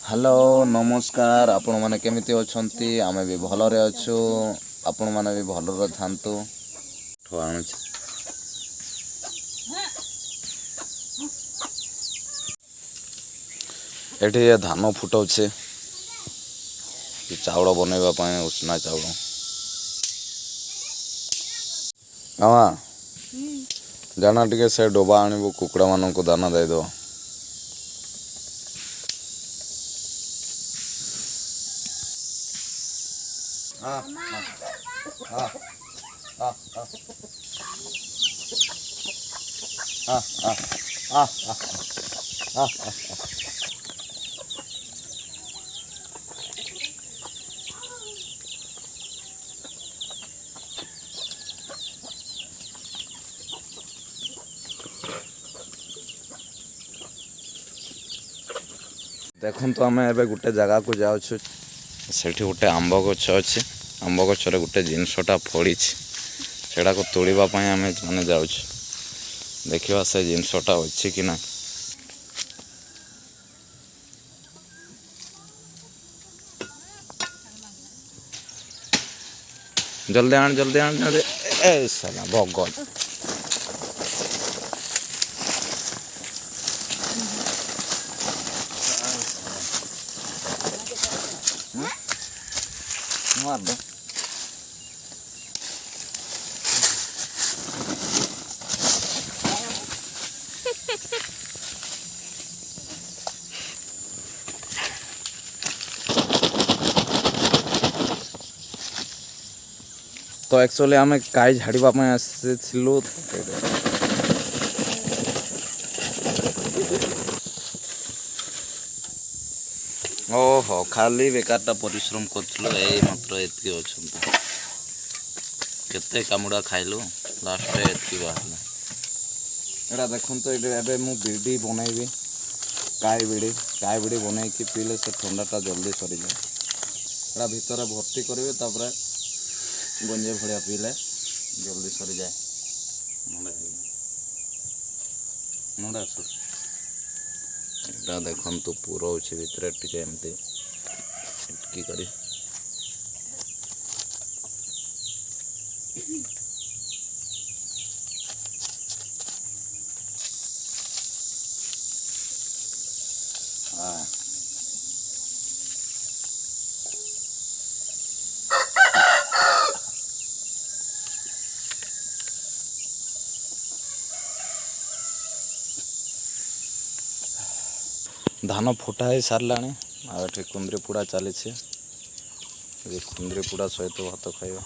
Hello नमस्कार आपण मैंने केमिति अछंती आमे भी भलरे अछु आपण माने भी भलरे थांतु ठोआणुछ एठी धान फुटाउछे चाउल बनैबा पय उष्णा चाउल आमा जाना टिके से डोबा आनिबो कुकुड़ा माननको दाना दे दो देखो तो आम ए गोटे जगह को जाऊँ से गोटे आंब गछ अच्छे आंब गचर गोटे जिनसटा फड़ी सेटा को तोड़ापी आम मैंने जाऊँ देखा से जिनसटा अच्छी कि ना जल्दी आन जल्दी आन जल्दी ए साला भगत मार दो तो एक्चुअली आम काई झाड़ापी आसलु ओहो खाली बेकारटा परिश्रम करूँ मात्र एतकी अच्छा केते कामुड़ा खाइलु लास्ट एतकी बाहर एटा देखो तो ये बिड़ी बनैबी काई बिड़ी बनई कि पीले से ठंडाटा जल्दी सरी जाए एटा भितर भर्ती करेंगे तापर गंजे भड़िया पीले जल्दी सरी जाए एटा देखो तो पूरा अच्छे भितर टे एमती इटकी करी धान फुटा ही सारा आठ कुंद्री पुड़ा चली कुंद्री पुड़ा सहित भात खाइबा।